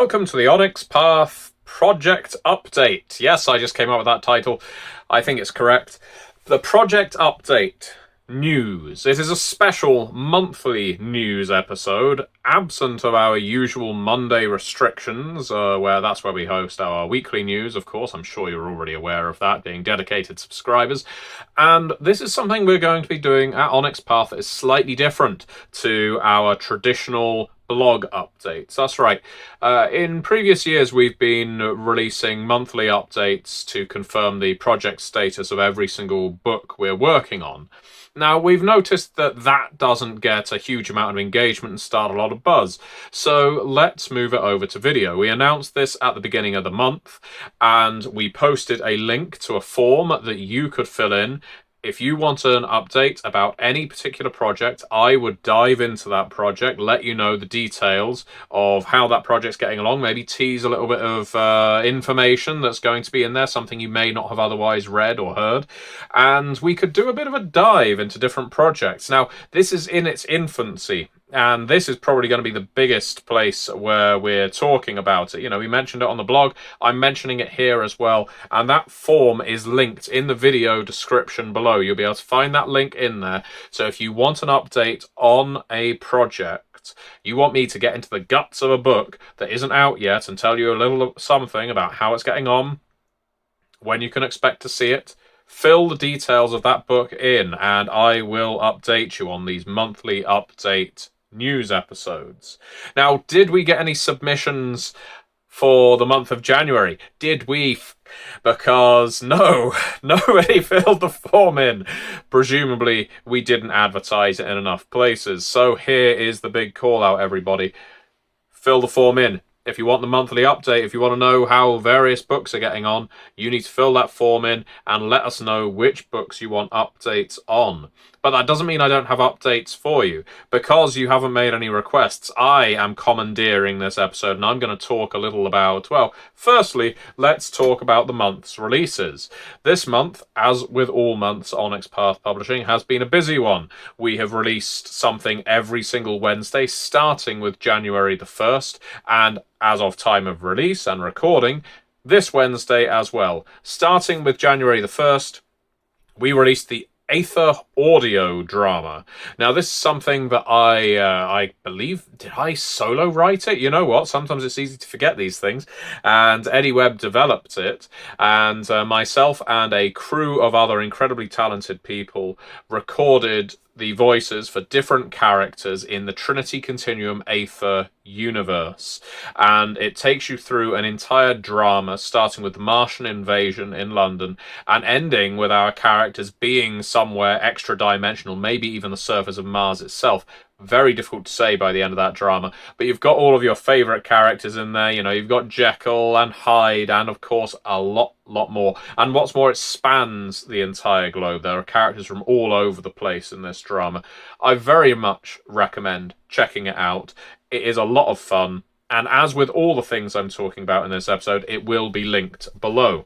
welcome to the Onyx Path Project Update. Yes, I just came up with that title. I think it's correct. The Project Update news. It is a special monthly news episode, absent of our usual Monday restrictions, where we host our weekly news, of course. I'm sure you're already aware of that, being dedicated subscribers. And this is something we're going to be doing at Onyx Path that is slightly different to our traditional blog updates. That's right. In previous years, we've been releasing monthly updates to confirm the project status of every single book we're working on. Now, we've noticed that doesn't get a huge amount of engagement and start a lot of buzz. So let's move it over to video. We announced this at the beginning of the month, and we posted a link to a form that you could fill in. If you want an update about any particular project, I would dive into that project, let you know the details of how that project's getting along, maybe tease a little bit of information that's going to be in there, something you may not have otherwise read or heard, and we could do a bit of a dive into different projects. Now, this is in its infancy, and this is probably going to be the biggest place where we're talking about it. You know, we mentioned it on the blog. I'm mentioning it here as well. And that form is linked in the video description below. You'll be able to find that link in there. So if you want an update on a project, you want me to get into the guts of a book that isn't out yet and tell you a little something about how it's getting on, when you can expect to see it, fill the details of that book in, and I will update you on these monthly update news episodes. Now, did we get any submissions for the month of January? Did we? Because no, nobody filled the form in. Presumably, we didn't advertise it in enough places. So here is the big call out, everybody. Fill the form in. If you want the monthly update, if you want to know how various books are getting on, you need to fill that form in and let us know which books you want updates on. But that doesn't mean I don't have updates for you. Because you haven't made any requests, I am commandeering this episode, and I'm going to talk a little about, well, firstly, let's talk about the month's releases. This month, as with all months, Onyx Path Publishing has been a busy one. We have released something every single Wednesday, starting with January the 1st, and as of time of release and recording, this Wednesday as well. Starting with January the 1st, we released the Aether audio drama. Now, this is something that I believe, did I solo write it? You know what? Sometimes it's easy to forget these things. And Eddie Webb developed it. And myself and a crew of other incredibly talented people recorded the voices for different characters in the Trinity Continuum Aether universe. And it takes you through an entire drama, starting with the Martian invasion in London and ending with our characters being somewhere extra-dimensional, maybe even the surface of Mars itself. Very difficult to say by the end of that drama, but you've got all of your favourite characters in there. You know, you've got Jekyll and Hyde and, of course, a lot more. And what's more, it spans the entire globe. There are characters from all over the place in this drama. I very much recommend checking it out. It is a lot of fun, and as with all the things I'm talking about in this episode, it will be linked below.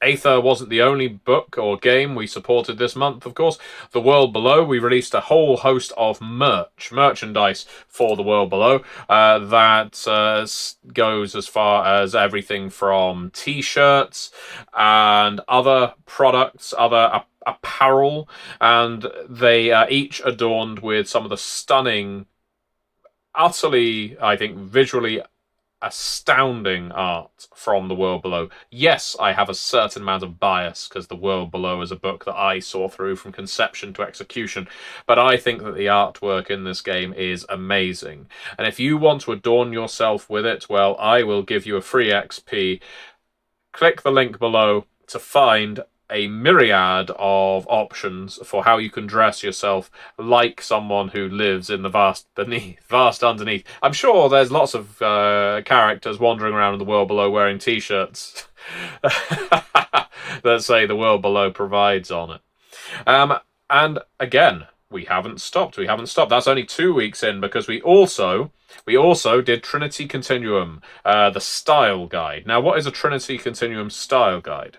Aether wasn't the only book or game we supported this month, of course. The World Below, we released a whole host of merchandise for The World Below. That goes as far as everything from t-shirts and other products, other apparel, and they each adorned with some of the stunning, utterly, I think, visually astounding art from The World Below. Yes, I have a certain amount of bias because The World Below is a book that I saw through from conception to execution, but I think that the artwork in this game is amazing. And if you want to adorn yourself with it, well, I will give you a free XP. Click the link below to find a myriad of options for how you can dress yourself like someone who lives in the vast underneath. I'm sure there's lots of characters wandering around in the world below wearing t-shirts that say The World Below provides on it. And again, we haven't stopped. That's only 2 weeks in, because we also did Trinity Continuum, the style guide. Now, what is a Trinity Continuum style guide?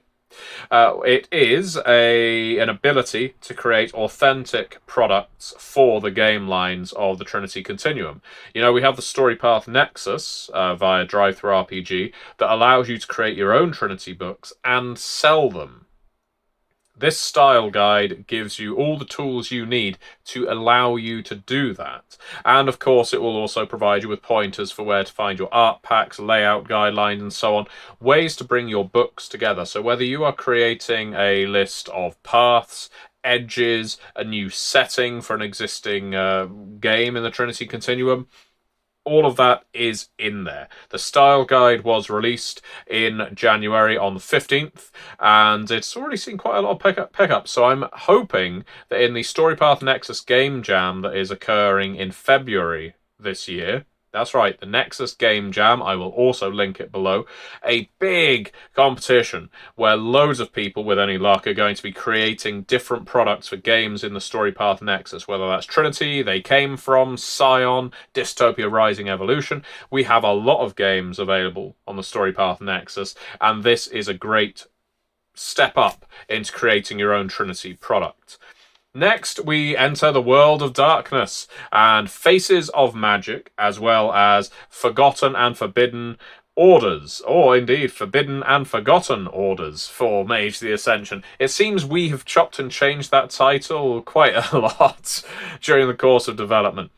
It is an ability to create authentic products for the game lines of the Trinity Continuum. You know, we have the Story Path Nexus via Drive-Thru RPG that allows you to create your own Trinity books and sell them. This style guide gives you all the tools you need to allow you to do that. And of course, it will also provide you with pointers for where to find your art packs, layout guidelines, and so on, ways to bring your books together. So whether you are creating a list of paths, edges, a new setting for an existing game in the Trinity Continuum, all of that is in there. The style guide was released in January on the 15th, and it's already seen quite a lot of pickup. So I'm hoping that in the Storypath Nexus Game Jam that is occurring in February this year, that's right, the Nexus Game Jam, I will also link it below, a big competition where loads of people, with any luck, are going to be creating different products for games in the Storypath Nexus, whether that's Trinity, They Came From, Scion, Dystopia Rising Evolution. We have a lot of games available on the Storypath Nexus, and this is a great step up into creating your own Trinity product. Next, we enter the world of darkness and Faces of Magic, as well as Forgotten and Forbidden Orders, or indeed Forbidden and Forgotten Orders for Mage the Ascension. It seems we have chopped and changed that title quite a lot during the course of development.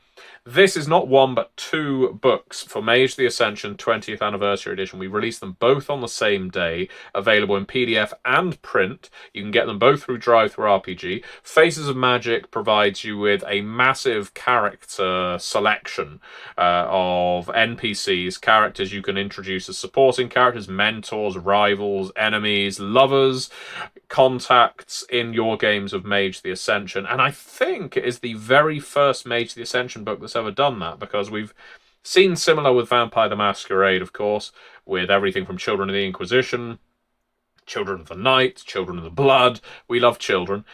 This is not one but two books for Mage the Ascension 20th Anniversary Edition. We released them both on the same day, available in PDF and print. You can get them both through Drive-Thru RPG. Faces of Magic provides you with a massive character selection of NPCs, characters you can introduce as supporting characters, mentors, rivals, enemies, lovers, contacts in your games of Mage the Ascension. And I think it is the very first Mage the Ascension book that's ever done that, because we've seen similar with Vampire the Masquerade, of course, with everything from Children of the Inquisition, Children of the Night, Children of the Blood. We love children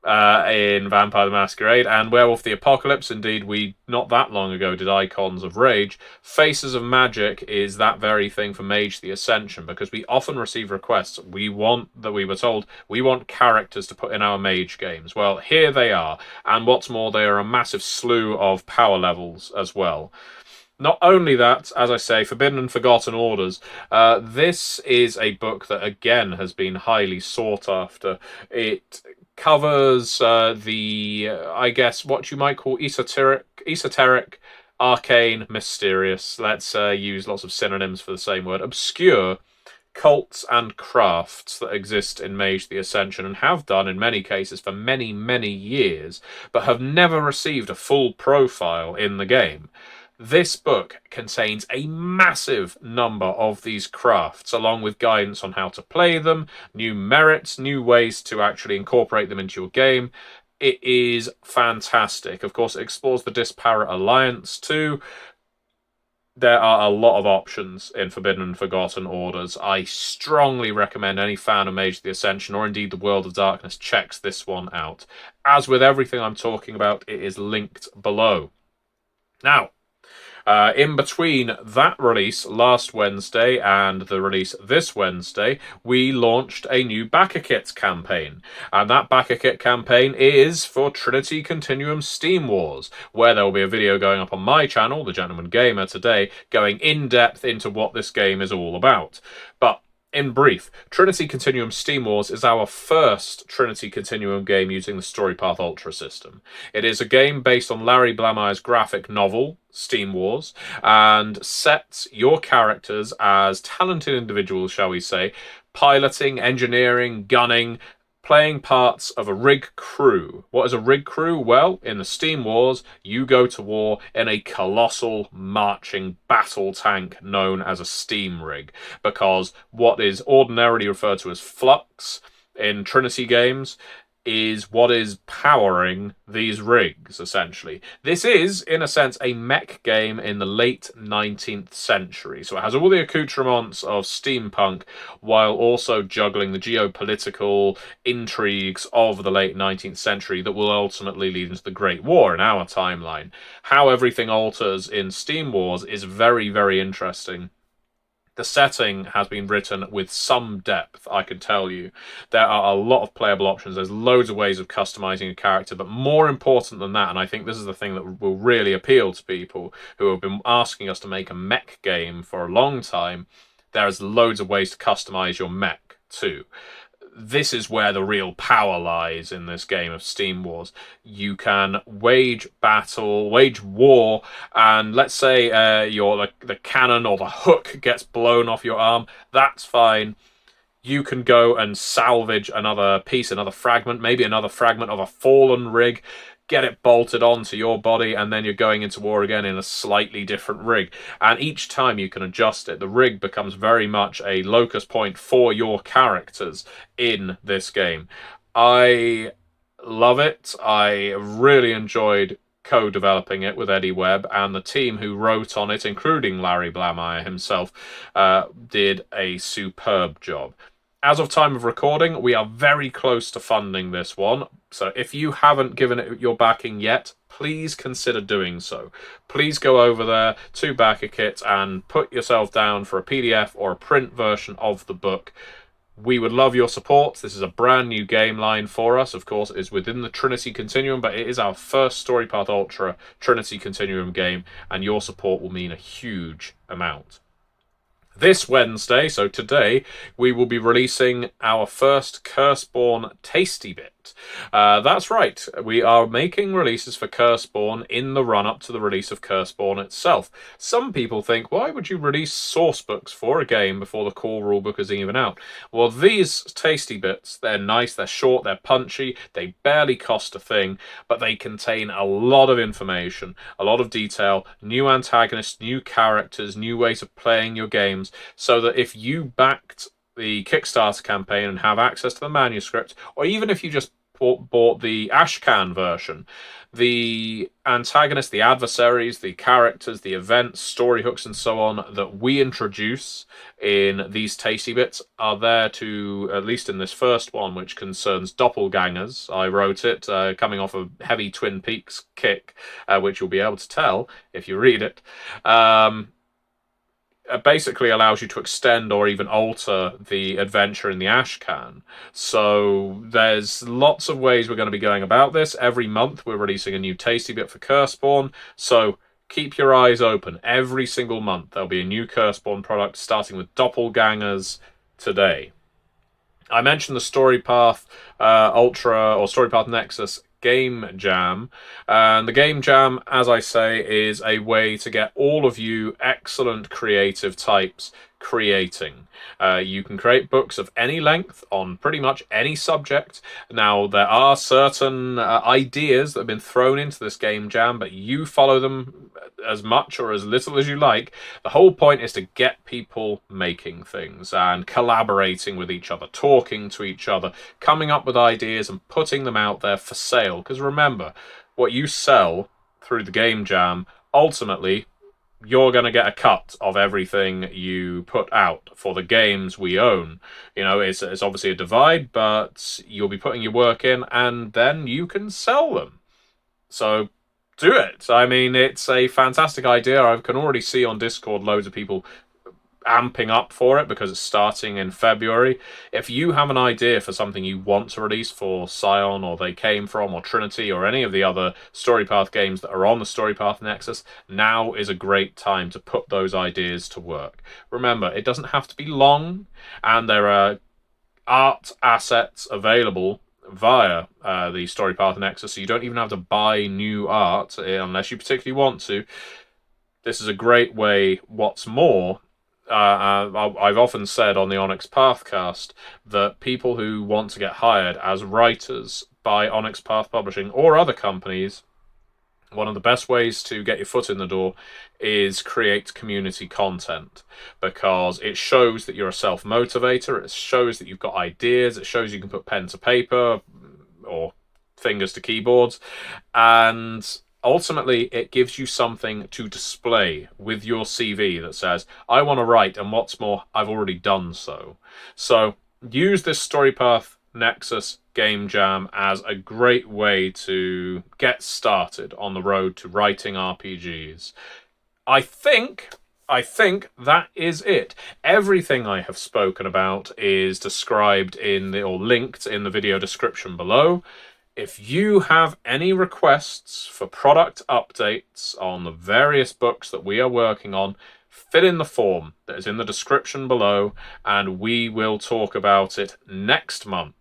in Vampire the Masquerade, and Werewolf the Apocalypse. Indeed, we not that long ago did Icons of Rage. Faces of Magic is that very thing for Mage the Ascension, because we often receive requests. We were told, we want characters to put in our Mage games. Well, here they are, and what's more, they are a massive slew of power levels as well. Not only that, as I say, Forbidden and Forgotten Orders, this is a book that, again, has been highly sought after. It covers I guess, what you might call esoteric, arcane, mysterious, let's use lots of synonyms for the same word, obscure cults and crafts that exist in Mage the Ascension, and have done in many cases for many, many years, but have never received a full profile in the game. This book contains a massive number of these crafts, along with guidance on how to play them, new merits, new ways to actually incorporate them into your game. It is fantastic. Of course, it explores the disparate alliance too. There are a lot of options in Forbidden and Forgotten Orders. I strongly recommend any fan of Mage the Ascension, or indeed the World of Darkness, checks this one out. As with everything I'm talking about, it is linked below. Now, in between that release last Wednesday and the release this Wednesday, we launched a new Backer Kit campaign. And that Backer Kit campaign is for Trinity Continuum Steam Wars, where there will be a video going up on my channel, The Gentleman Gamer, today, going in depth into what this game is all about. But in brief, Trinity Continuum Steam Wars is our first Trinity Continuum game using the Storypath Ultra system. It is a game based on Larry Blameyre's graphic novel, Steam Wars, and sets your characters as talented individuals, shall we say, piloting, engineering, gunning, playing parts of a rig crew. What is a rig crew? Well, in the Steam Wars, you go to war in a colossal marching battle tank known as a steam rig, because what is ordinarily referred to as flux in Trinity games is what is powering these rigs, essentially. This is, in a sense, a mech game in the late 19th century. So it has all the accoutrements of steampunk, while also juggling the geopolitical intrigues of the late 19th century that will ultimately lead into the Great War in our timeline. How everything alters in Steam Wars is very, very interesting. The setting has been written with some depth, I can tell you. There are a lot of playable options. There's loads of ways of customizing a character, but more important than that, and I think this is the thing that will really appeal to people who have been asking us to make a mech game for a long time, there's loads of ways to customize your mech too. This is where the real power lies in this game of Steam Wars. You can wage battle, wage war, and let's say the cannon or the hook gets blown off your arm. That's fine. You can go and salvage another piece, another fragment, maybe another fragment of a fallen rig, get it bolted onto your body, and then you're going into war again in a slightly different rig. And each time you can adjust it. The rig becomes very much a locus point for your characters in this game. I love it. I really enjoyed co-developing it with Eddie Webb, and the team who wrote on it, including Larry Blameyer himself, did a superb job. As of time of recording, we are very close to funding this one. So if you haven't given it your backing yet, please consider doing so. Please go over there to BackerKit and put yourself down for a PDF or a print version of the book. We would love your support. This is a brand new game line for us. Of course, it is within the Trinity Continuum, but it is our first StoryPath Ultra Trinity Continuum game, and your support will mean a huge amount. This Wednesday, so today, we will be releasing our first Curseborn Tasty Bit. That's right, we are making releases for Curseborn in the run-up to the release of Curseborn itself. Some people think, why would you release source books for a game before the core rulebook is even out? Well, these Tasty Bits, they're nice, they're short, they're punchy, they barely cost a thing, but they contain a lot of information, a lot of detail, new antagonists, new characters, new ways of playing your games, so that if you backed the Kickstarter campaign and have access to the manuscript, or even if you just bought the Ashcan version, the antagonists, the adversaries, the characters, the events, story hooks, and so on that we introduce in these Tasty Bits are there to, at least in this first one, which concerns doppelgangers. I wrote it, coming off a heavy Twin Peaks kick, which you'll be able to tell if you read it. Basically allows you to extend or even alter the adventure in the Ashcan. So there's lots of ways we're going to be going about this. Every month we're releasing a new Tasty Bit for Curseborn, so keep your eyes open. Every single month there'll be a new Curseborn product, starting with Doppelgangers today. I mentioned the StoryPath Ultra or StoryPath Nexus Game Jam, and the Game Jam, as I say, is a way to get all of you excellent creative types creating. You can create books of any length on pretty much any subject. Now, there are certain ideas that have been thrown into this game jam, but you follow them as much or as little as you like. The whole point is to get people making things and collaborating with each other, talking to each other, coming up with ideas and putting them out there for sale. Because remember, what you sell through the game jam, ultimately, you're going to get a cut of everything you put out for the games we own. You know, it's obviously a divide, but you'll be putting your work in, and then you can sell them. So do it. I mean, it's a fantastic idea. I can already see on Discord loads of people amping up for it because it's starting in February. If you have an idea for something you want to release for Scion or They Came From or Trinity or any of the other StoryPath games that are on the StoryPath Nexus, now is a great time to put those ideas to work. Remember, it doesn't have to be long, and there are art assets available via the StoryPath Nexus, so you don't even have to buy new art unless you particularly want to. This is a great way. What's more, I've often said on the Onyx Pathcast that people who want to get hired as writers by Onyx Path Publishing or other companies, one of the best ways to get your foot in the door is create community content, because it shows that you're a self-motivator, it shows that you've got ideas, it shows you can put pen to paper or fingers to keyboards, and ultimately, it gives you something to display with your CV that says, I want to write, and what's more, I've already done so. So use this StoryPath Nexus Game Jam as a great way to get started on the road to writing RPGs. I think I think that is it. Everything I have spoken about is described or linked in the video description below. If you have any requests for product updates on the various books that we are working on, fill in the form that is in the description below, and we will talk about it next month.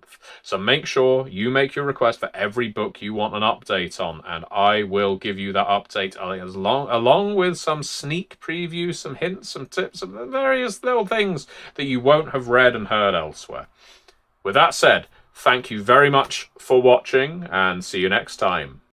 So make sure you make your request for every book you want an update on, and I will give you that update along with some sneak previews, some hints, some tips, some various little things that you won't have read and heard elsewhere. With that said, thank you very much for watching, and see you next time.